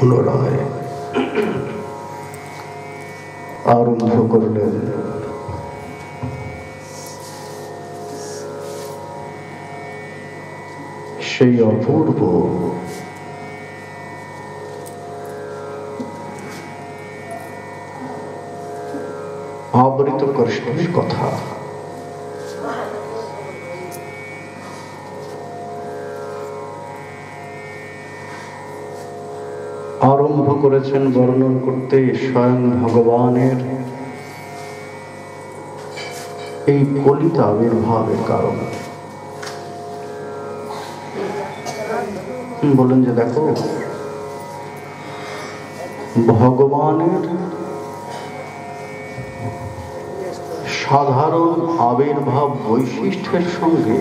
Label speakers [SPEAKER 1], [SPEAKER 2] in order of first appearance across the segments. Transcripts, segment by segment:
[SPEAKER 1] পুনরায় আরম্ভ করলেন সেই অপূর্ব আবৃত কৃষ্ণের কথা। আরম্ভ করেছেন বর্ণন করতে স্বয়ং ভগবানের এই কলিত আবির্ভাবের কারণ। বলেন যে দেখো, ভগবানের সাধারণ আবির্ভাব বৈশিষ্ট্যের সঙ্গে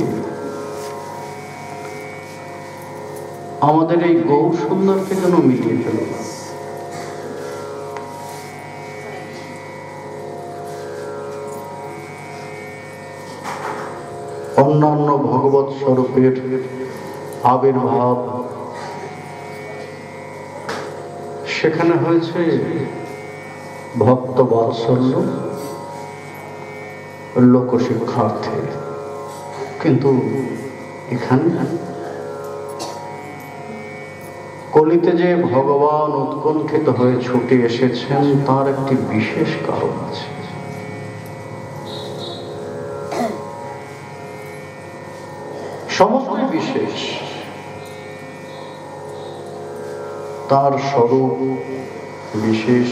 [SPEAKER 1] আমাদের এই গৌর সুন্দরকে যেন মিলিয়ে ফেল। অন্যান্য ভগবৎ স্বরূপের আবির্ভাব সেখানে হয়েছে ভক্ত বাৎসল্য, লোকশিক্ষার্থে, কিন্তু এখানে কলিতে যে ভগবান উৎকণ্ঠিত হয়ে ছুটে এসেছেন তার একটি বিশেষ কারণ আছে। সমস্তই বিশেষ, তার স্বরূপ বিশেষ,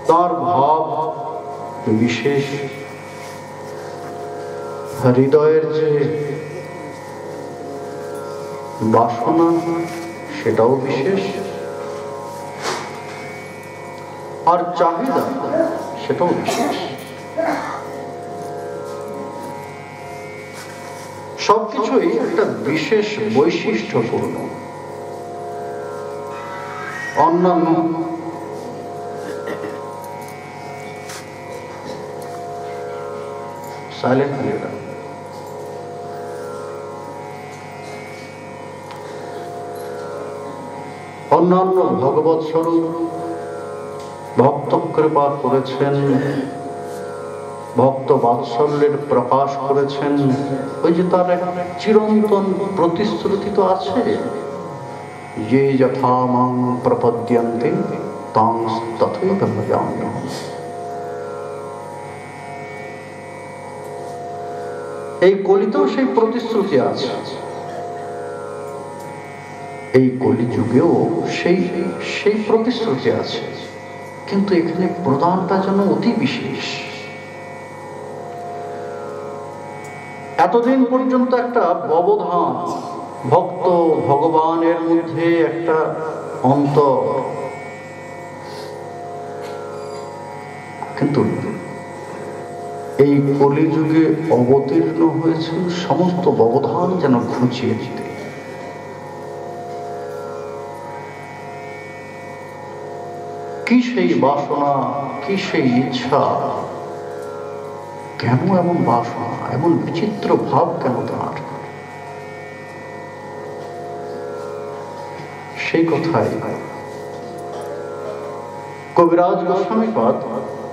[SPEAKER 1] তার ভাব বিশেষ, হৃদয়ের যে বাসনা সেটাও বিশেষ, আর চাহিদা সেটাও বিশেষ। সবকিছুই একটা বিশেষ বৈশিষ্ট্যপূর্ণ। অন্যান্য সাইলেন্ট হয়ে গেল। অন্যান্য ভগবৎ স্বরূপ ভক্ত কৃপা করেছেন, ভক্ত বাৎসল্যের প্রকাশ করেছেন। ওই যে তার এক চিরন্তন প্রতিশ্রুতি তো আছে, যে যথা মাং প্রপদ্যন্তে তাং তথৈব ভজাম্যহম। এই কলিতেও সেই প্রতিশ্রুতি আছে, এই কলিযুগেও সেই প্রতিশ্রুতি আছে, কিন্তু এখানে প্রদানটা যেন অতি বিশেষ। এতদিন পর্যন্ত একটা ব্যবধান, ভক্ত ভগবানের মধ্যে একটা অন্তর, কিন্তু এই কলিযুগে অবতীর্ণ হয়েছেন সমস্ত ব্যবধান যেন ঘুচিয়ে দিতে। কি সেই বাসনা, কি সেই ইচ্ছা, কেন এমন বাসনা, এমন বিচিত্র ভাব কেন তার? সেই কথাই কবিরাজ গোস্বামীপাদ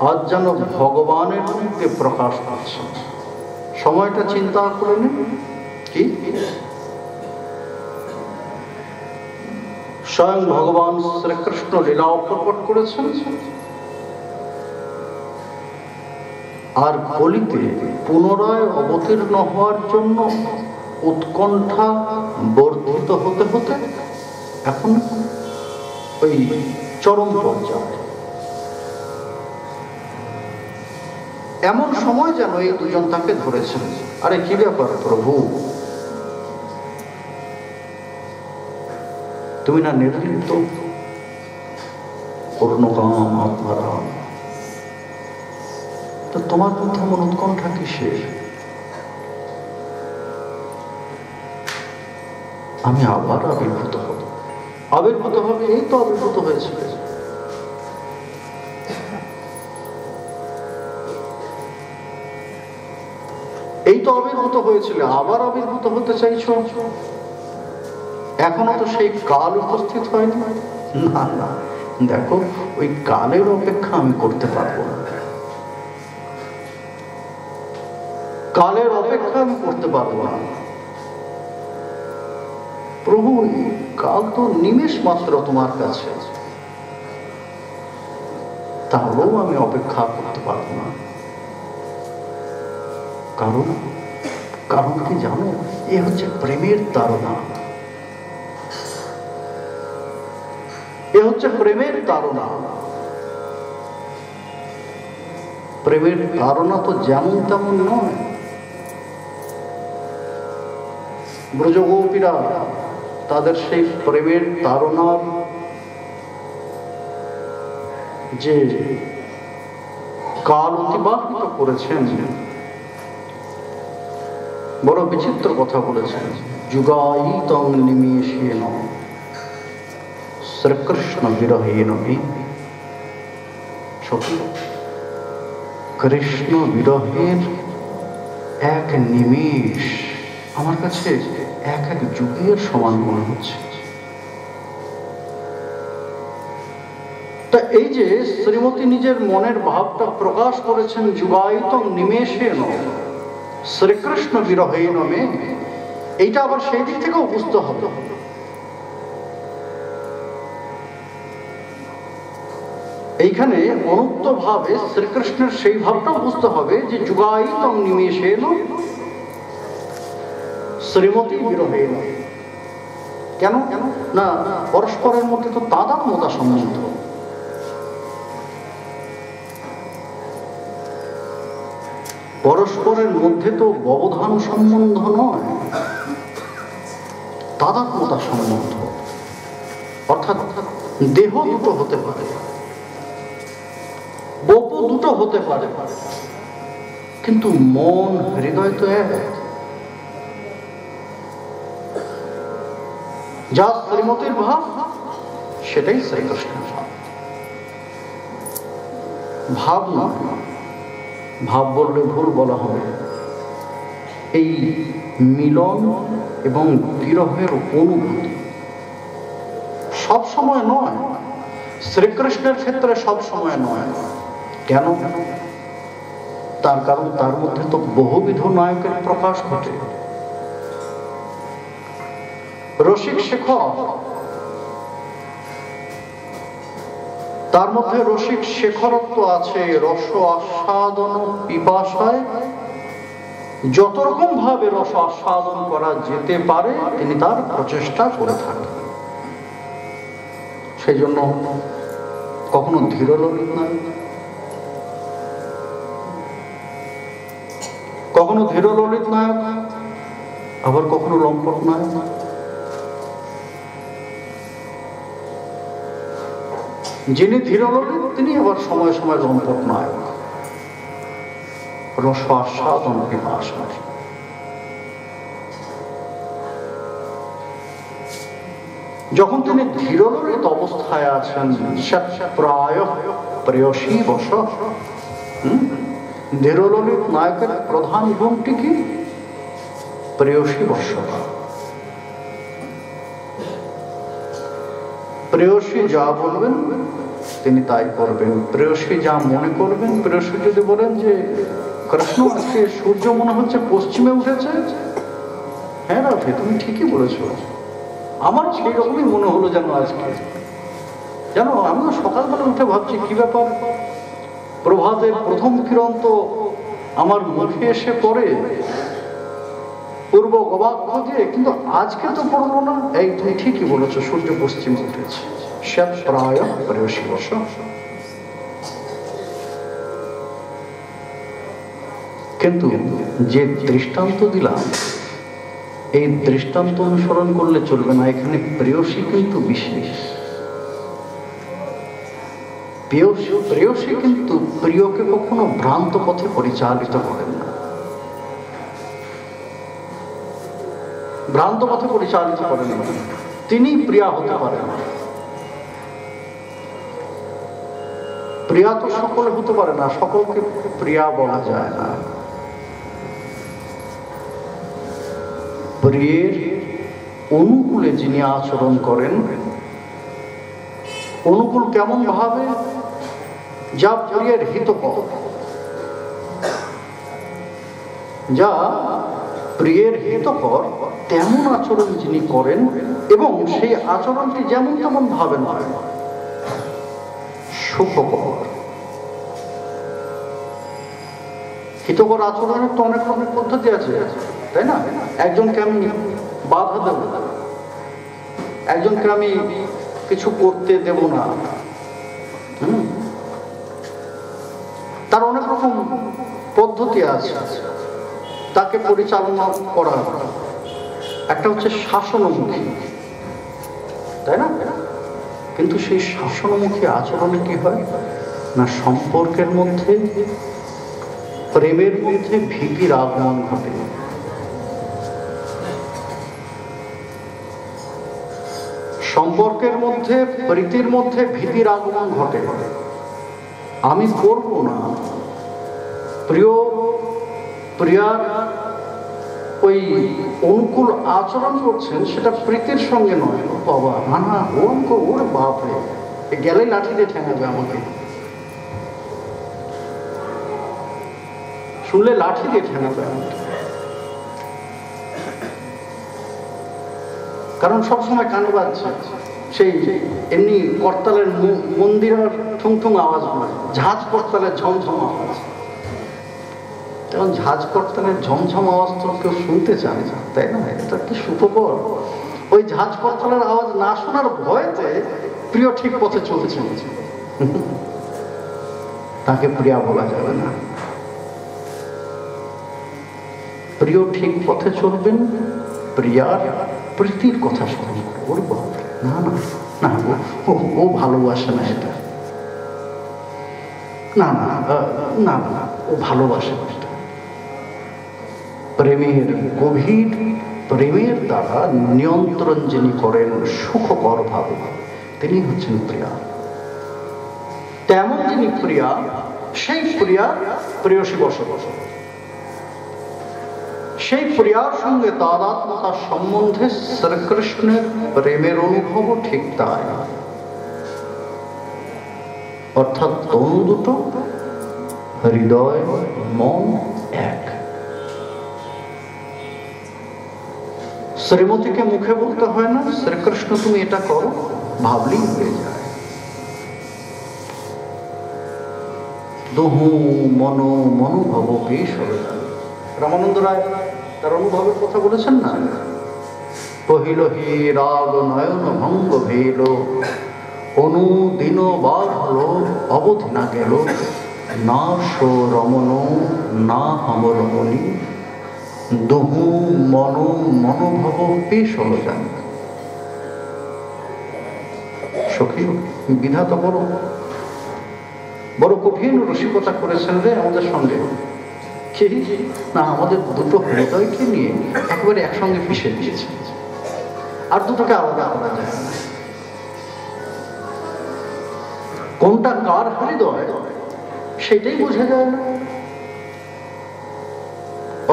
[SPEAKER 1] আজ যেন ভগবানের মধ্যে প্রকাশ পাচ্ছে। সময়টা চিন্তা করে নিন, কি স্বয়ং ভগবান শ্রীকৃষ্ণ লীলা প্রকট করেছেন, আর কলিতে পুনরায় অবতীর্ণ হওয়ার জন্য উৎকণ্ঠা বর্ধিত হতে হতে এখন ওই চরম পর্যায়ে। এমন সময় যেন এই দুজন তাকে ধরেছেন, আরে কি ব্যাপার প্রভু, তুমি না নির্লিপ্ত, পূর্ণকাম আত্মারাম, তো তোমার মধ্যে এমন উৎকণ্ঠা কিসের? আমি আবার আবির্ভূত হব। আবির্ভূত হবে, এই তো আবির্ভূত হয়েছিল, এই তো আবির্ভূত হয়েছিল, আবার আবির্ভূত হতে চাইছো। এখনো তো সেই কাল উপস্থিত হয়নি। না না, দেখো ওই কালের অপেক্ষা আমি করতে পারবো না, কালের অপেক্ষা আমি করতে পারবো না। প্রভু, কাল তো নিমেষ মাত্র তোমার কাছে, তাহলেও আমি অপেক্ষা করতে পারবো না। কারণ কারণ কি জানো, এ হচ্ছে প্রেমের তাড়না, এ হচ্ছে প্রেমের তাড়না। প্রেমের তাড়না তো যেমন তেমন নয়। ব্রজগোপীরা তাদের সেই প্রেমের তাড়নার যে কাল অতিবাহিত করেছেন, বড় বিচিত্র কথা বলেছেন। যুগায়িতং নিমেষেন শ্রীকৃষ্ণ বিরহেন ভি। সত্যি, কৃষ্ণ বিরহের এক নিমেষ আমার কাছে এক এক যুগের সমান মনে হচ্ছে। তা এই যে শ্রীমতী নিজের মনের ভাবটা প্রকাশ করেছেন, যুগায়িতং নিমেষেন শ্রীকৃষ্ণ বিরহেন মে, এইটা আবার সেই দিক থেকেও বুঝতে হবে। এইখানে অনুক্ত ভাবে শ্রীকৃষ্ণের সেই ভাবটাও বুঝতে হবে যে যুগায়িতং নিমেষেন শ্রীমতী বিরহেন। কেন না, পরস্পরের মধ্যে তো তাদাত্ম্যতা সম্বন্ধ। পরস্পরের মধ্যে তো ব্যবধান সম্বন্ধ নয়, তাদাত্ম্যতা সম্বন্ধ। অর্থাৎ দেহ দুটো হতে পারে, বপু দুটো হতে পারে, কিন্তু মন হৃদয় তো এক। যা শ্রীমতীর ভাব সেটাই শ্রীকৃষ্ণের ভাব। ভাব নয়, ভাব বললে ভুল বলা হবে। এই মিলন এবং বিরহের অনুভূতি সব সময় নয়, শ্রীকৃষ্ণের ক্ষেত্রে সব সময় নয়। কেন? তার কারণ তার মধ্যে তো বহুবিধ নায়কের প্রকাশ ঘটে। রসিক শেখর, তার মধ্যে রসিক শেখরত্ব আছে। রস আস্বাদন পিপাসায় যত রকম ভাবে রস আস্বাদন করা যেতে পারে তিনি তার প্রচেষ্টা করে থাকেন। সেই জন্য কখনো ধীর ললিত নায়ক, কখনো ধীর ললিত নায়ক, আবার কখনো লম্পট নায়ক। যিনি ধীর ললিত তিনি আবার সময় সময় লম্পট নায়ক। রস আস্বাদন পিপাসায় যখন তিনি ধীর ললিত অবস্থায় আছেন, প্রায় প্রেয়সী বশ। ধীর ললিত নায়কের প্রধান গুণটি কি? প্রেয়সী বশ। প্রেয়সী যা বলবেন তিনি তাই করবেন, প্রেয়সী যা মনে করবেন। প্রেয়সী যদি বলেন যে কৃষ্ণ আজকে সূর্য মনে হচ্ছে পশ্চিমে উঠেছে, হ্যাঁ রাধে তুমি ঠিকই বলেছো, আমার সেই রকমই মনে হলো যেন আজকে। জানো, আমিও সকালবেলা উঠে ভাবছি কি ব্যাপার, প্রভাতের প্রথম কিরণ তো আমার মুখে এসে পড়ে পূর্ব গবাক্ষ দিয়ে, কিন্তু আজকে তো পড়লো না। এই তুমি ঠিকই বলেছো, সূর্য পশ্চিমে উঠেছে। শ্বেত প্রায় প্রেয়সী বশ। কিন্তু যে দৃষ্টান্ত দিলাম, এই দৃষ্টান্ত অনুসরণ করলে চলবে না। এখানে প্রেয়সী কিন্তু বিশেষ। প্রেয়সী কিন্তু প্রিয়কে কখনো ভ্রান্ত পথে পরিচালিত করেন না, ভ্রান্ত পথে পরিচালিত করেন না। তিনি প্রিয়া হতে পারেন না। প্রিয়া তো সকলে হতে পারে না, সকলকে প্রিয়া বলা যায় না। প্রিয়ের অনুকূলে যিনি আচরণ করেন, অনুকূল কেমন ভাবে? যা প্রিয়ের হিতকর, যা প্রিয়ের হিতকর তেমন আচরণ যিনি করেন, এবং সেই আচরণটি যেমন তেমন ভাবে নয়, সুখকর। হিতকর আচরণের তো অনেক রকমের পদ্ধতি আছে, তাই না? একজনকে আমি বাধা দেব, একজনকে আমি কিছু করতে দেব না, তার অনেক রকম পদ্ধতি আছে তাকে পরিচালনা করার। একটা হচ্ছে শাসনমুখী, তাই না? কিন্তু সেই শাসনমুখী আচরণে কি হয় না, সম্পর্কের মধ্যে, প্রেমের মধ্যে ভীতির আগমন ঘটে। সম্পর্কের মধ্যে, প্রীতির মধ্যে ভীতির আগমন ঘটে। আমি করব না, প্রিয় প্রিয়ার ওই অনুকূল আচরণ করছেন, সেটা প্রীতির সঙ্গে নয়। বাবা না না, ওর বাপরে, গেলে লাঠি দিয়ে ঠেঙাবে আমাকে, শুনলে লাঠি দিয়ে ঠেঙাবে আমাকে। কারণ সবসময় কানে বাজছে সেই এমনি করতালের মন্দিরের ঠুং ঠুং আওয়াজ নয়, ঝাঁজ করতালের ঝমঝম আওয়াজ। এখন ঝাঁজ করতালের ঝমঝম আওয়াজ তো কেউ শুনতে চায় না, তাই না? এটা কি সুখকর? ওই ঝাঁজ করতালের আওয়াজ না শোনার ভয়তে প্রিয় ঠিক পথে চলছে, তাকে প্রিয়া বলা যাবে না। প্রিয় ঠিক পথে চলবেন, প্রিয়ার প্রীতির কথা স্মরণ করবো। না না না, ও ভালোবাসে না, এটা না না না না, ও ভালোবাসে না। প্রেমের গভীর প্রেমের দ্বারা নিয়ন্ত্রণ যিনি করেন সুখকর ভাবে, তিনি হচ্ছেন প্রিয়া। তেমন যিনি প্রিয়া, সেই প্রিয়া প্রেয়সী বসবাস, সেই প্রিয়ার সঙ্গে তাদাত্মতার সম্বন্ধে শ্রীকৃষ্ণের প্রেমের অনুভবও ঠিক তাই। অর্থাৎ তনু দুটো, হৃদয় মন এক। শ্রীমতীকে মুখে বলতে হয় না শ্রীকৃষ্ণ তুমি এটা করো, ভাবলেই হয়ে যায়। দহু মনো মনোভব পেশ হয়ে যায়। রামানন্দ রায় তার অনুভবের কথা বলেছেন না, কহিল হে রাগ নয়ন ভঙ্গ ভেল, অনুদিন বার হল অবধি না গেল, না সো রমন না হম রমণী, দহু মনো মনোভব পেশ হলো যান। সখী বিধাতা বড় বড় কঠিন রসিকতা করেছেন রে আমাদের সঙ্গে। না, আমাদের দুটো হৃদয়কে নিয়ে একেবারে একসঙ্গে মিশে দিয়েছে, আর দুটোকে আলাদা করা যায় না। কোনটা কার হৃদয় সেটাই বোঝা যায় না।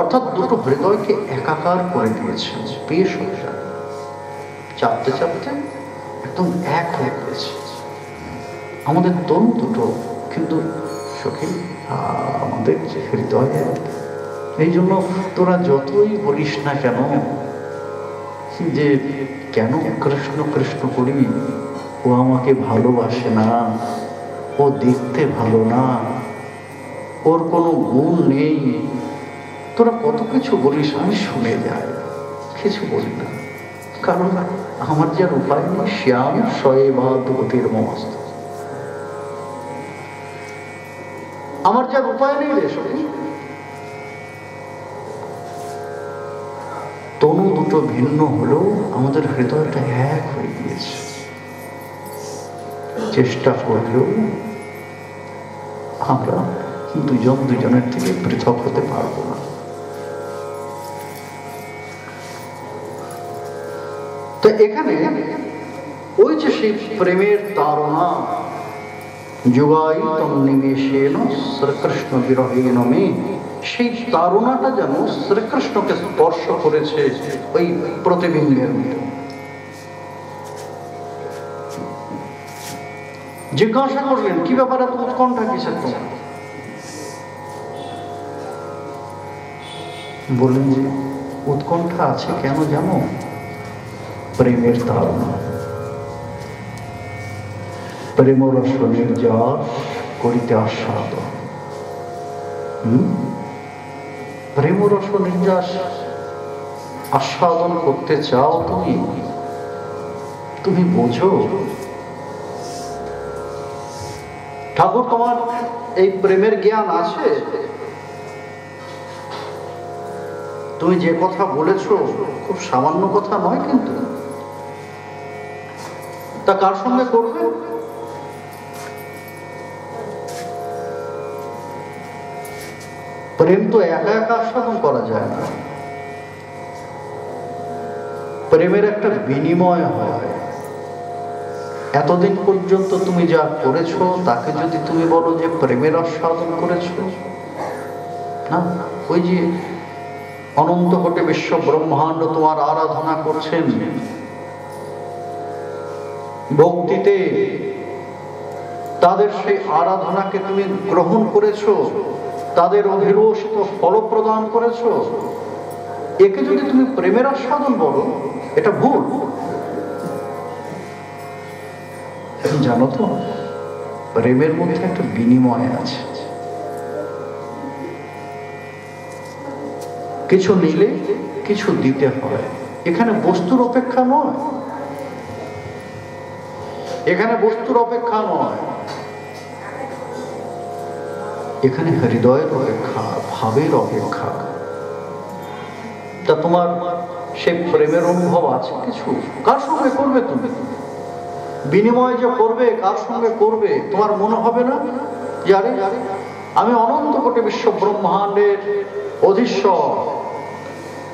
[SPEAKER 1] অর্থাৎ দুটো হৃদয়কে একাকার করে দিয়েছেন, বেশ হয়ে যায়, চাপতে চাপতে একদম এক হয়ে গেছে আমাদের তনু দুটো। কিন্তু সখী আমাদের যে হৃদয়ে, এই জন্য তোরা যতই বলিস না কেন যে কেন কৃষ্ণ কৃষ্ণ করি, ও আমাকে ভালোবাসে না, ও দেখতে ভালো না, ওর কোনো গুণ নেই, তোরা কত কিছু বলিস, আমি শুনে যাই, কিছু বলি না। কারণ আমার যার উপায় নেই, শ্যাম শয়ে বা দুগতির মস্ত, আমার যার উপায় নেই রে সখী। তনু দুটো ভিন্ন হলেও আমাদের হৃদয়টা এক হয়ে গিয়েছে। চেষ্টা করলেও আমরা দুজন দুজনের থেকে পৃথক হতে পারবো না। তো এখানে ওই যে সেই প্রেমের তারণা, যুগায়িতম নিমেষেন শ্রীকৃষ্ণ বিরহেন মে সেই তারুণাটা যেন শ্রীকৃষ্ণকে স্পর্শ করেছে ওই প্রতিবিম্বের মতো। জিজ্ঞাসা করলেন, কি ব্যাপারে এত উৎকণ্ঠা কিসের তোমার? বললেন যে উৎকণ্ঠা আছে কেন জানো? প্রেমের তারুণা, প্রেমরস নির্যাস করিতে আস্বাদন। প্রেমরস নির্যাস আস্বাদন করতে চাও তুমি বোঝো ঠাকুর তোমার এই প্রেমের জ্ঞান আছে? তুমি যে কথা বলেছ খুব সামান্য কথা নয়, কিন্তু তা কার সঙ্গে করবে? প্রেম তো একা একা আস্বাদন করা যায় না, প্রেমের একটা বিনিময় হয়। এতদিন পর্যন্ত তুমি যা করেছো তাকে যদি তুমি বলো যে প্রেমের আস্বাদন করেছো, না, ওই যে অনন্ত কোটি বিশ্ব ব্রহ্মাণ্ড তোমার আরাধনা করছেন, ভক্তিতে তাদের সেই আরাধনাকে তুমি গ্রহণ করেছো, তাদের অভিরোষিত ফল প্রদান করেছো, একে যদি তুমি প্রেমের আস্বাদন বলো, এটা ভুল। জানো তো, প্রেমের মধ্যে একটা বিনিময় আছে। কিছু নিলে কিছু দিতে হয়। এখানে বস্তুর অপেক্ষা নয়, এখানে বস্তুর অপেক্ষা নয়, এখানে হৃদয়ের অপেক্ষা, ভাবের অপেক্ষা। তা তোমার সে প্রেমের অনুভব আছে কিছু? কার সঙ্গে করবে তুমি? বিনিময় যে করবে, কার সঙ্গে করবে? তোমার মনে হবে না যে আরে আমি অনন্ত কোটি বিশ্ব ব্রহ্মাণ্ডের অধীশ্বর,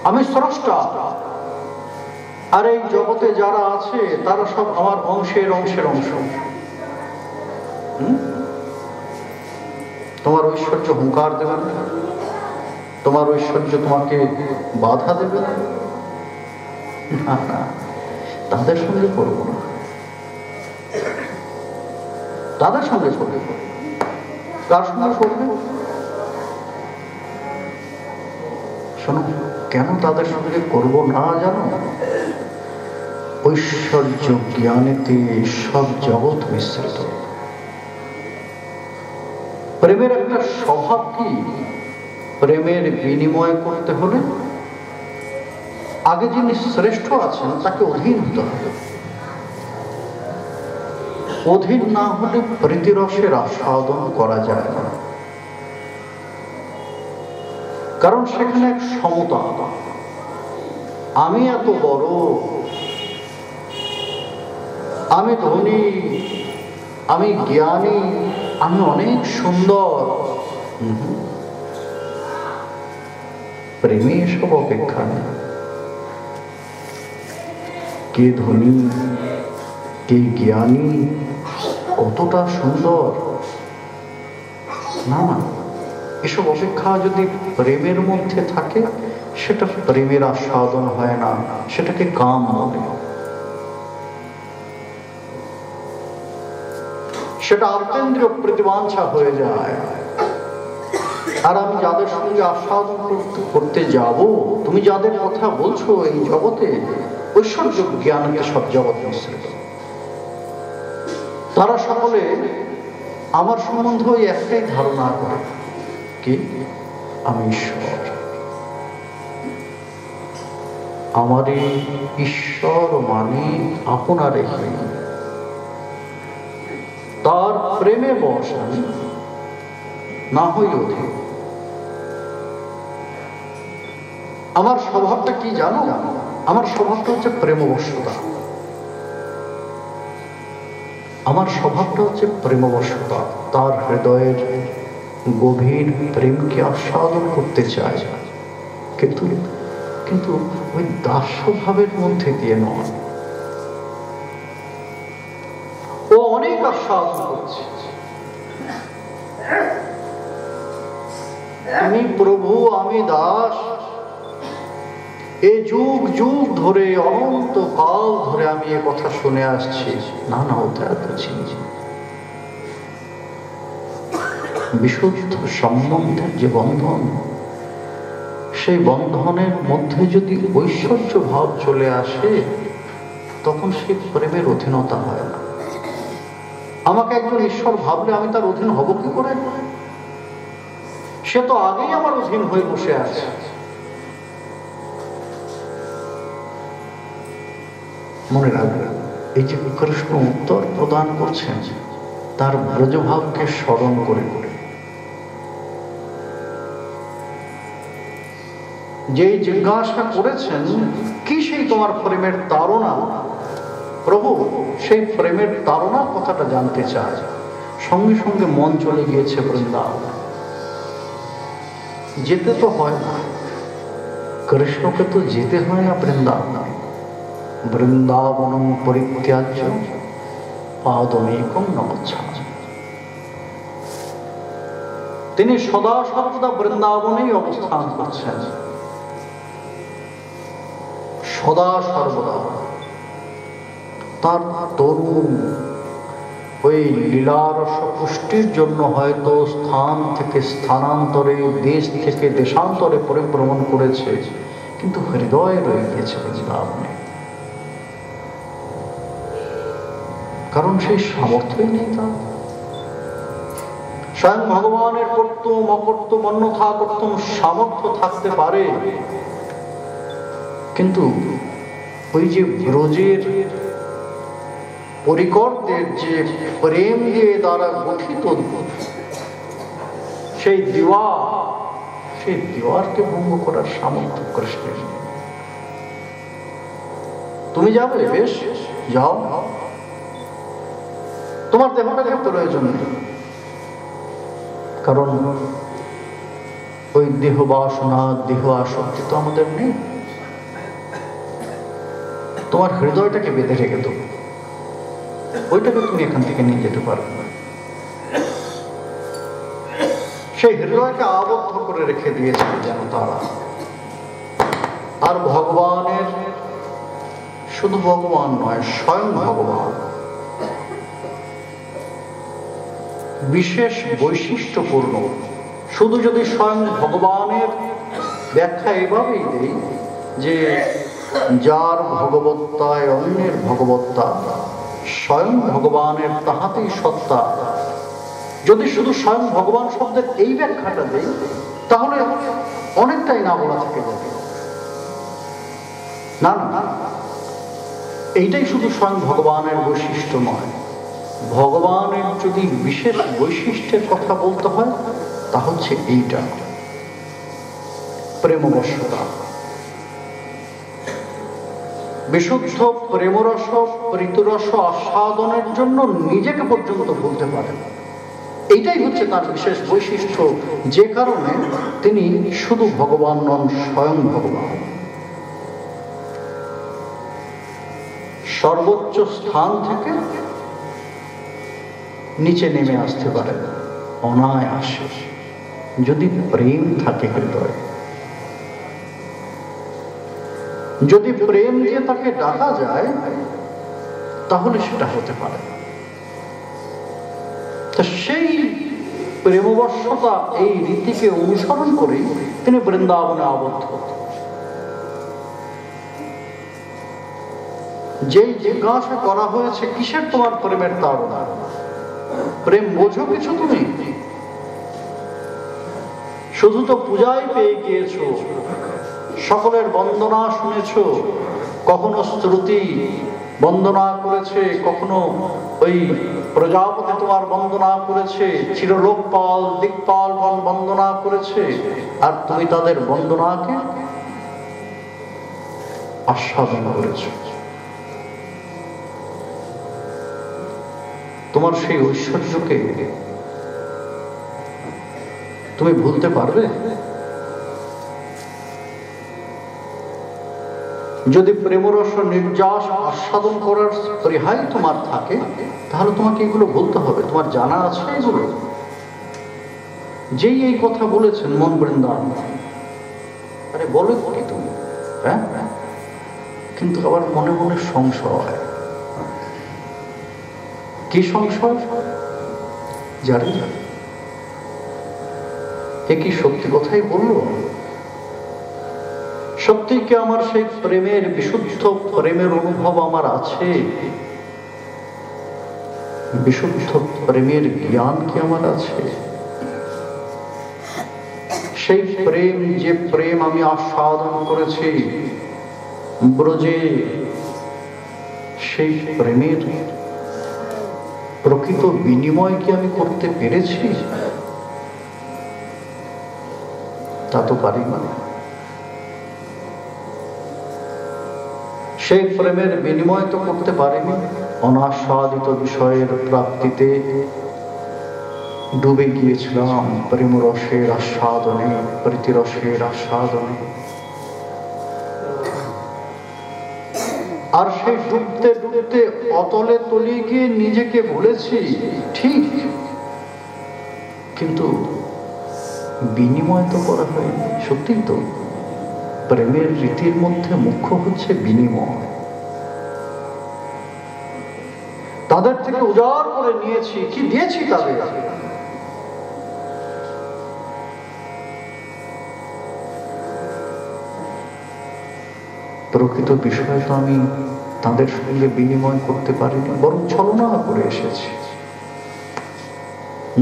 [SPEAKER 1] আমি স্রষ্টা, আর এই জগতে যারা আছে তারা সব আমার অংশের অংশের অংশ। তোমার ঐশ্বর্য হুঙ্কার দেবে না, তোমার ঐশ্বর্য তোমাকে বাধা দেবে না, তাদের সঙ্গে করবো না, তাদের সঙ্গে করবে। কার সঙ্গে করবে? শোনো, কেন তাদের সঙ্গে করব না জানো? ঐশ্বর্য জ্ঞানেতে সব জগৎ মিশ্রিত। প্রেমের একটা স্বভাব কি? প্রেমের বিনিময় করতে হলে আগে যিনি শ্রেষ্ঠ আছেন তাকে অধীন হতে হবে। অধীন না হলে প্রীতিরসের আস্বাদন করা যায় না, কারণ সেখানে এক সমতা। আমি এত বড়, আমি ধনী, আমি জ্ঞানী, আমি অনেক সুন্দর। প্রেমে এসব অপেক্ষা নেই। কে ধনী, কে জ্ঞানী, কতটা সুন্দর, না না, এসব অপেক্ষা যদি প্রেমের মধ্যে থাকে সেটা প্রেমের আস্বাদন হয় না, সেটাকে কাম বলে। সেটা আত্মেন্দ্রিয় প্রতিবাঞ্ছা হয়ে যায়। আর আমি যাদের সঙ্গে আস্বাদন করতে যাব, তুমি যাদের কথা বলছো, এই জগতে ঐশ্বর্য জ্ঞানকে সব জগৎ মিশ্রিত। তারা সকলে আমার সম্বন্ধে ওই একটাই ধারণা করে, কি আমি ঈশ্বর। আমার ঈশ্বর মানে আপনারে, তার প্রেমে বসা না হই অধিক। আমার স্বভাবটা কি জানো? আমার স্বভাবটা হচ্ছে প্রেমবশতা। আমার স্বভাবটা হচ্ছে প্রেমবশতা। তার হৃদয়ের গভীর প্রেমকে আস্বাদন করতে চায়, কিন্তু কিন্তু ওই দাস্যভাবের মধ্যে দিয়ে নয়। ও অনেক আস্বাদন করছে, তুমি প্রভু আমি দাস, এ যুগ যুগ ধরে অনন্ত কাল ধরে আমি এ কথা শুনে আসছি। না না, ওটা তো চিনি। বিশুদ্ধ সম্বন্ধের যে বন্ধন, সেই বন্ধনের মধ্যে যদি ঐশ্বর্য ভাব চলে আসে, তখন সেই প্রেমের অধীনতা হয় না। আমাকে একজন ঈশ্বর ভাবলে আমি তার অধীন হব কি করে? সে তো আগেই আমার অধীন হয়ে বসে আছে। মনে রাখবেন, এই যে কৃষ্ণ উত্তর প্রদান করছেন তার ব্রজভাবকে স্মরণ করে করে, যেই জিজ্ঞাসা করেছেন কি সেই তোমার প্রেমের তাড়না, প্রভু সেই প্রেমের তাড়নার কথাটা জানতে চায়। সঙ্গে সঙ্গে মন চলে গিয়েছে বৃন্দাবন। যেতে তো হয় না, কৃষ্ণকে তো যেতে হয় না বৃন্দাবন। বৃন্দাবনম পরিত্যাজ্য পাদমেকং ন গচ্ছামি। তিনি সদা সর্বদা বৃন্দাবনেই অবস্থান করছেন, সদা সর্বদা। তার তরুণ ওই লীলারস পুষ্টির জন্য হয়তো স্থান থেকে স্থানান্তরে, দেশ থেকে দেশান্তরে পরিভ্রমণ করেছে, কিন্তু হৃদয়ে রয়ে গেছে বৃন্দাবনে। কারণ সেই সামর্থ্যই নেই তার। স্বয়ং ভগবানের কর্তম অকর্তম অন্যথা কর্তম সামর্থ্য থাকতে পারে, কিন্তু ওই যে ব্রজের পরিকরদের যে প্রেম দিয়ে দ্বারা গঠিত সেই দিওয়ার, সেই দিওয়ারকে ভঙ্গ করার সামর্থ্য কৃষ্ণের। তুমি যাবে, বেশ যাও, তোমার দেহটাকে প্রয়োজন নেই। কারণ ওই দেহ বাসনা, দেহ আসক্তি তো আমাদের নেই। তোমার হৃদয়টাকে বেঁধে রেখে দেবো, ওইটাকে তুমি এখান থেকে নিয়ে যেতে পারবে না। সেই হৃদয়কে আবদ্ধ করে রেখে দিয়েছে যেন তারা। আর ভগবানের, শুধু ভগবান নয়, স্বয়ং ভগবান বিশেষ বৈশিষ্ট্যপূর্ণ। শুধু যদি স্বয়ং ভগবানের ব্যাখ্যা এভাবেই দেই যে যার ভগবত্তায় অন্যের ভগবত্তা, স্বয়ং ভগবানের তাহাতেই সত্তা, যদি শুধু স্বয়ং ভগবান শব্দের এই ব্যাখ্যাটা দেই, তাহলে অনেকটাই না বলা থেকে যাবে। না না, এইটাই শুধু স্বয়ং ভগবানের বৈশিষ্ট্য নয়। ভগবানের যদি বিশেষ বৈশিষ্ট্যের কথা বলতে হয়, তা হচ্ছে এইটা, প্রেমবশতা। বিশুদ্ধ প্রেমরস, ঋতুরস আস্বাদনের জন্য নিজেকে পর্যন্ত ভুলতে পারে। এইটাই হচ্ছে তার বিশেষ বৈশিষ্ট্য, যে কারণে তিনি শুধু ভগবান নন, স্বয়ং ভগবান। সর্বোচ্চ স্থান থেকে নিচে নেমে আসতে পারে অনায়াসে, যদি প্রেম থাকে হৃদয়ে। যদি প্রেম দিয়ে তাকে ডাকা যায়, তাহলে সেটা হতে পারে। সেই প্রেমবশতা, এই রীতিকে অনুসরণ করেই তিনি বৃন্দাবনে আবদ্ধ। যেই জিজ্ঞাসা করা হয়েছে কিসের তোমার প্রেমের তাড়না, প্রেম বোঝো কিছু তুমি? শুধু তো পূজাই পেয়ে গিয়েছো, সকলের বন্দনা শুনেছ, কখনো শ্রুতি বন্দনা করেছে, কখনো ওই প্রজাপতি তোমার বন্দনা করেছে, চিরলোকপাল দিকপাল বন্দনা করেছে, আর তুমি তাদের বন্দনাকে আস্বাদন করেছ। তোমার সেই ঐশ্বর্যকে তুমি ভুলতে পারবে? যদি প্রেমরস নির্যাস আস্বাদন করার রেহাই তোমার থাকে, তাহলে তোমাকে এগুলো বলতে হবে। তোমার জানা আছে এগুলো? যেই এই কথা বলেছেন মন বৃন্দাবন, আরে বলো কি তুমি, হ্যাঁ, কিন্তু আবার মনে মনে সংশয়। কি সংশয়? জানি এ কি সত্যি কথাই বললো? সত্যি কি আমার সেই প্রেমের বিশুদ্ধ প্রেমের অনুভব আমার আছে? বিশুদ্ধ প্রেমের জ্ঞান কি আমার আছে? সেই প্রেম, যে প্রেম আমি আস্বাদন করেছি ব্রজে, সেই প্রেমের প্রকৃত বিনিময় কি আমি করতে পেরেছি? তা তো পারি না। সেই প্রেমের বিনিময় তো করতে পারিনি। অনাস্বাদিত বিষয়ের প্রাপ্তিতে ডুবে গিয়েছিলাম, প্রেম রসের আস্বাদনে, প্রীতিরসের আস্বাদনে। আর সেই ডুবতে ডুবতে অতলে তলিয়ে গিয়ে নিজেকে ভুলেছি, ঠিক, কিন্তু বিনিময় তো করা হয়নি। সত্যি তো, প্রেমের রীতির মধ্যে মুখ্য হচ্ছে বিনিময়। তাদের থেকে উজাড় করে নিয়েছি, কি দিয়েছি তাদের? প্রকৃত বিষয় তো আমি তাদের সঙ্গে বিনিময় করতে পারিনি, বরং ছলনা করে এসেছি।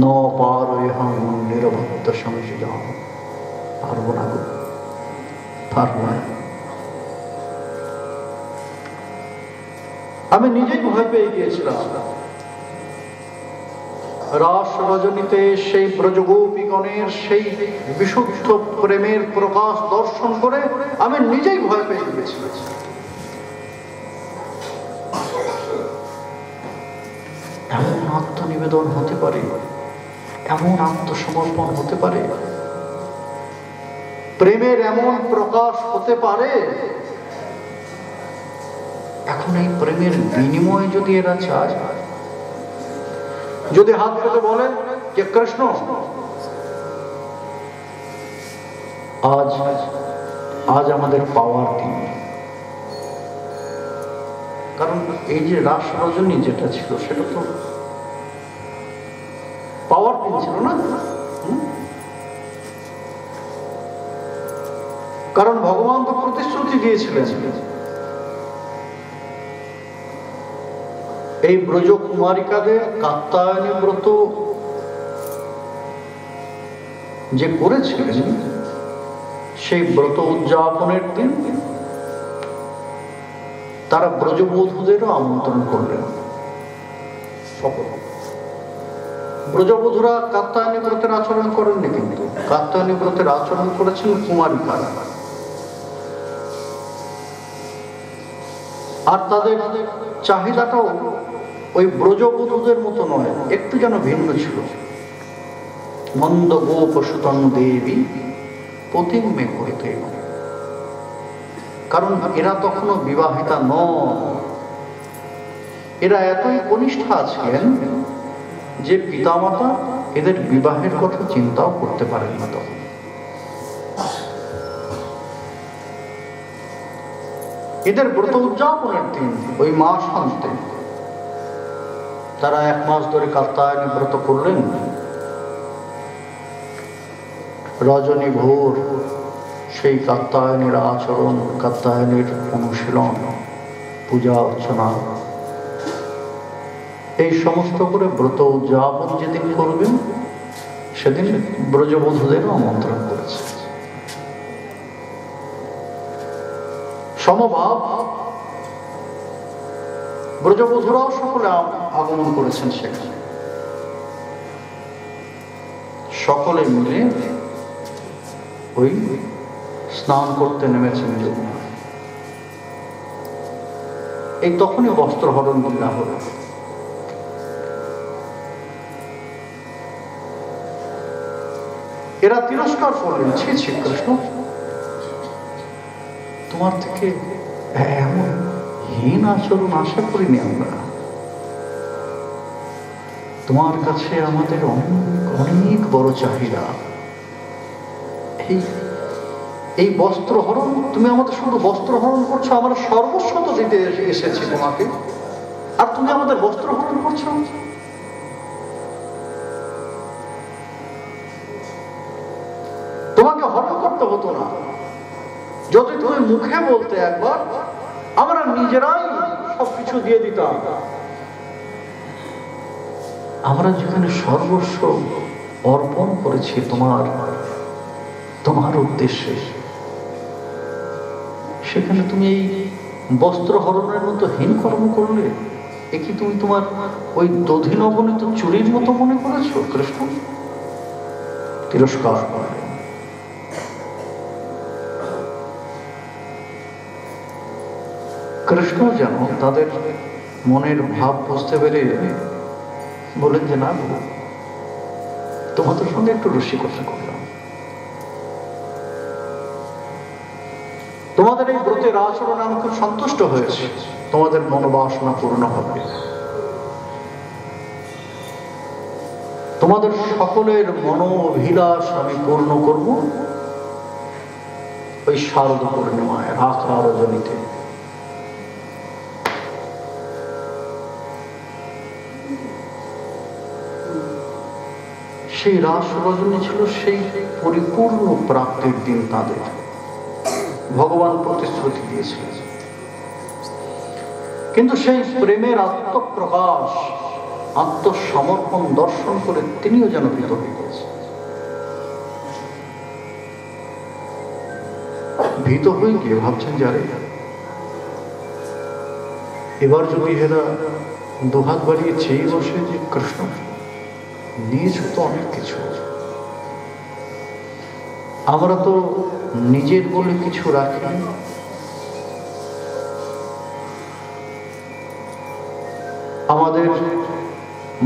[SPEAKER 1] ন পারয়হং নিরবদ্ধ সংশীলং, পারবো না গো, পারবো না। আমি নিজেই ভয় পেয়ে গিয়েছিলাম। রাস রজনীতে সেই ব্রজগোপীগণের সেই বিশুদ্ধ প্রেমের প্রকাশ দর্শন করে আমি নিজেই ভয় পেয়ে গিয়েছিলাম। এমন আত্মনিবেদন হতে পারে, এমন আত্মসমর্পণ হতে পারে, প্রেমের এমন প্রকাশ হতে পারে। এখন এই প্রেমের বিনিময় যদি এরা চায়, যদি হাত পেতে বলে যে কৃষ্ণ আজ আজ আমাদের পাওয়ার দিন, কারণ এই যে রাস রজনী যেটা ছিল সেটা তো পাওয়ার দিন ছিল না। কারণ ভগবান তো প্রতিশ্রুতি দিয়েছিলেন এই ব্রজ কুমারিকাদের কাত্যায়নী ব্রত যে করেছিলেন, সেই ব্রত উদযাপনের দিন তারা ব্রজবধূদেরও আমন্ত্রণ করলেন। সকল ব্রজবধূরা কাত্যায়নী ব্রতের আচরণ করেননি, কিন্তু কাত্যায়নী ব্রতের আচরণ করেছেন কুমারিকারা। আর তাদের চাহিদাটাও ওই ব্রজবধূদের মতো নয়, একটু যেন ভিন্ন ছিল। নন্দ গোপ সুতং দেবী পতিং মে করিতে, কারণ এরা তখনও বিবাহিতা নয়। এরা এতই কনিষ্ঠা ছিলেন যে পিতামাতা এদের বিবাহের কথা চিন্তাও করতে পারেন না। তখন এদের ব্রত উদযাপনের দিন ওই মাস অন্তে তারা 1 মাস ধরে কাত্যায়নী ব্রত করলেন। রজনী ভোর সেই কাত্যায়নের আচরণ, কাত্যায়নের অনুশীলন, পূজা অর্চনা, এই সমস্ত করে ব্রত উদযাপন যেদিন করবেন সেদিন ব্রজবধূদেরও আমন্ত্রণ করেছে। সমভাব ব্রজবধূরাও সকলে আগমন করেছেন সেখানে। সকলে মিলে ওই স্নান করতে নেমেছেন যমুনা। এই তখনই বস্ত্রহরণ লীলা হল। এরা তিরস্কার করলেন, ছি ছি কৃষ্ণ, তোমার থেকে এমন হীন আচরণ আশা করিনি আমরা। তোমার কাছে আমাদের অনেক অনেক বড় চাহিদা। এই বস্ত্র হরণ, তুমি আমাদের শুধু বস্ত্র হরণ করছো, আমরা সর্বস্ব তো দিতে এসেছি তোমাকে, আর তুমি আমাদের বস্ত্র হরণ করছো। তোমাকে হরণ করতে হতো না, যদি তুমি মুখে বলতে একবার, আমরা নিজেরাই সবকিছু দিয়ে দিতাম। আমরা যেখানে সর্বস্ব অর্পণ করেছি তোমার উদ্দেশ্যে, সেখানে তুমি এই বস্ত্র হরণের মতো হীন কর্ম করলে। এ কি তুমি তোমার ওই দধি নবনীত চুরির মতো মনে করেছ? কৃষ্ণ তিরস্কার করে। কৃষ্ণ যেন তাদের মনের ভাব বুঝতে পেরে বলেন যে না, তোমাদের সঙ্গে একটু রসিকতা করলাম, তোমাদের এই ব্রতের আচরণে আমি খুব সন্তুষ্ট হয়েছি, তোমাদের মনোবাসনা পূর্ণ হবে, তোমাদের সকলের মনোভিলাষ আমি পূর্ণ করব ওই শারদ পূর্ণিমায় রাখা রজনীতে। সেই রাস রজনী ছিল সেই পরিপূর্ণ প্রাপ্তির দিন তাদের। ভগবান প্রতিশ্রুতি দিয়েছিলেন, কিন্তু সেই প্রেমের আত্মপ্রকাশ, আত্মসমর্পণ দর্শন করে তিনিও যেন ভীত হয়ে গেছেন। ভীত হয়ে গিয়ে ভাবছেন, যারে এবার যদি এরা দুহাত বাড়িয়ে চেয়ে বসে যে কৃষ্ণ নিয়েছ তো অনেক কিছু, আমরা তো নিজের বলে কিছু রাখি, আমাদের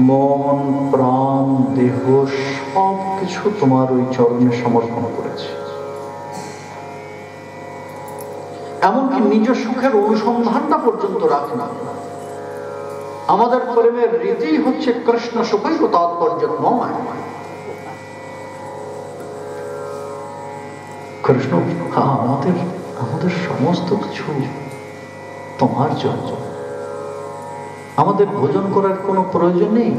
[SPEAKER 1] মন প্রাণ দেহ সব কিছু তোমার ওই চরণে সমর্পণ করেছে, এমনকি নিজ সুখের অনুসন্ধানটা পর্যন্ত রাখে না। আমাদের প্রেমের রীতি হচ্ছে কৃষ্ণ সুখই তাৎপর্য নয়। কৃষ্ণ আমাদের সমস্ত কিছু তোমার জন্য। আমাদের ভোজন করার কোনো প্রয়োজন নেই,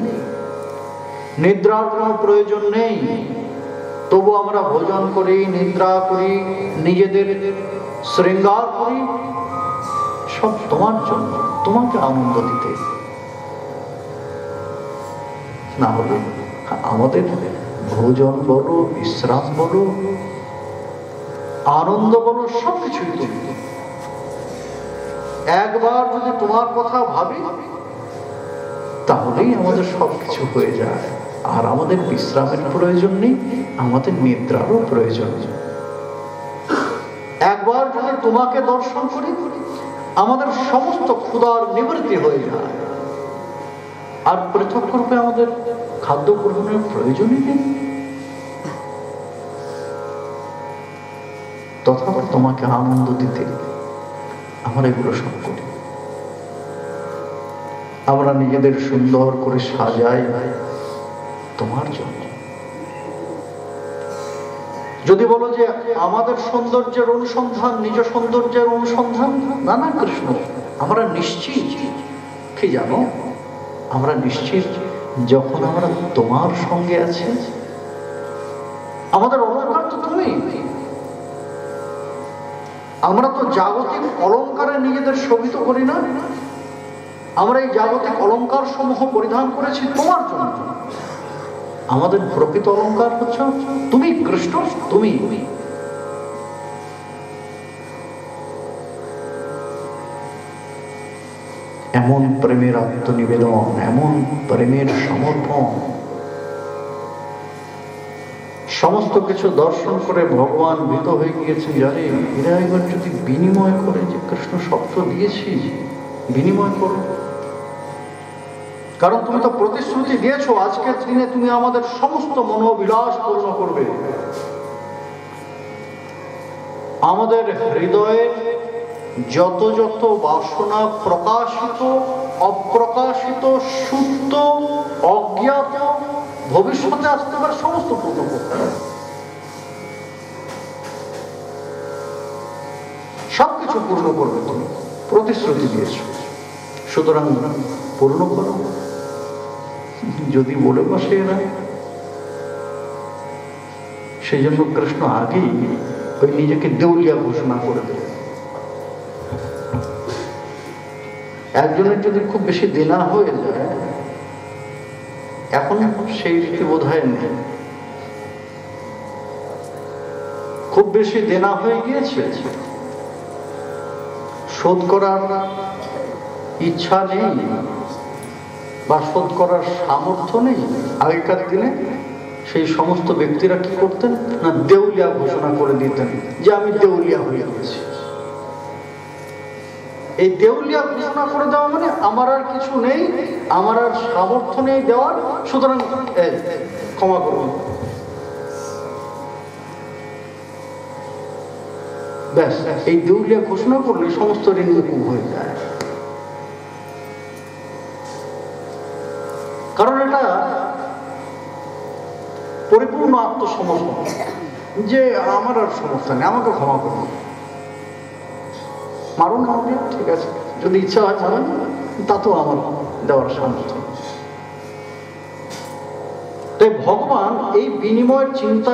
[SPEAKER 1] নিদ্রার কোনো প্রয়োজন নেই, তবু আমরা ভোজন করি, নিদ্রা করি, নিজেদের শৃঙ্গার করি, সব তোমার জন্য, তোমাকে আনন্দ দিতে। না হলে আমাদের ভোজন বলো, বিশ্রাম বলো, আনন্দ বলো, সবকিছুই তুমি। একবার যদি তোমার কথা ভাবি তাহলেই আমাদের সবকিছু হয়ে যায়। আর আমাদের বিশ্রামের প্রয়োজন নেই, আমাদের নিদ্রারও প্রয়োজন নেই। একবার যদি তোমাকে দর্শন করি আমাদের সমস্ত ক্ষুধার নিবৃত্তি হয়ে যায়, আর পৃথক রূপে আমাদের খাদ্য গ্রহণের প্রয়োজনই নেই। তথাপি তোমাকে আনন্দ দিতে আমরা এগুলো সব করি। আমরা নিজেদের সুন্দর করে সাজাই তোমার জন্য। যদি বলো যে আমাদের সৌন্দর্যের অনুসন্ধান, নিজ সৌন্দর্যের অনুসন্ধান, না না কৃষ্ণ, আমরা নিশ্চিত। কি জানো, আমরা নিশ্চিত যখন আমরা তোমার সঙ্গে আছি। আমাদের অলঙ্কার তো তুমি। আমরা তো জাগতিক অলঙ্কারে নিজেদের শোভিত করি না, আমরা এই জাগতিক অলঙ্কার সমূহ পরিধান করেছি তোমার জন্য। আমাদের প্রকৃত অলঙ্কার হচ্ছে তুমি কৃষ্ণ, তুমি। এমন প্রেমের আত্মনিবেদন, এমন প্রেমের সমর্পণ, সমস্ত কিছু দর্শন করে ভগবান ভীত হয়ে গিয়েছে। জানে এরা একবার যদি বিনিময় করে, যে কৃষ্ণ সত্য দিয়েছি, বিনিময় করো। কারণ তুমি তো প্রতিশ্রুতি দিয়েছো আজকের দিনে তুমি আমাদের সমস্ত মনোবিলাস পূর্ণ করবে। আমাদের হৃদয়ের যত যত বাসনা প্রকাশিত, অপ্রকাশিত, সুপ্ত, অজ্ঞাত, ভবিষ্যতে আসতে পারে সমস্ত পূর্ণ করতে হবে, সবকিছু পূর্ণ করবে, তুমি প্রতিশ্রুতি দিয়েছ, সুতরাং পূর্ণ করো। যদি বলে বসে এরা, সেই জন্য কৃষ্ণ আগেই ওই নিজেকে দেউলিয়া ঘোষণা করে দিলেন। একজনের যদি খুব বেশি দেনা হয়ে যায়, এখন সেই রীতি বোধ হয় নেই, খুব বেশি দেনা হয়ে গিয়েছে, শোধ করার ইচ্ছা নেই বা শোধ করার সামর্থ্য নেই, আগেকার দিনে সেই সমস্ত ব্যক্তিরা কি করতেন না, দেউলিয়া ঘোষণা করে দিতেন যে আমি দেউলিয়া হয়ে গেছি। এই দেউলিয়া ঘোষণা করে দেওয়া মানে আমার আর কিছু নেই, আমার আর সামর্থ্য নেই দেওয়ার, সুতরাং ক্ষমা করুন, ব্যাস। এই দেউলিয়া ঘোষণা করলে সমস্ত ঋণ মুকুব হয়ে যায়। কারণ এটা পরিপূর্ণ আত্মসমর্পণ, যে আমার আর সমস্যা নেই, আমাকে ক্ষমা করুন, মারুন আমাকে, ঠিক আছে, যদি ইচ্ছা হয় মারুন, তাতেও আমার দেওয়ার সামর্থ্য। তাই ভগবান এই বিনিময়ের চিন্তা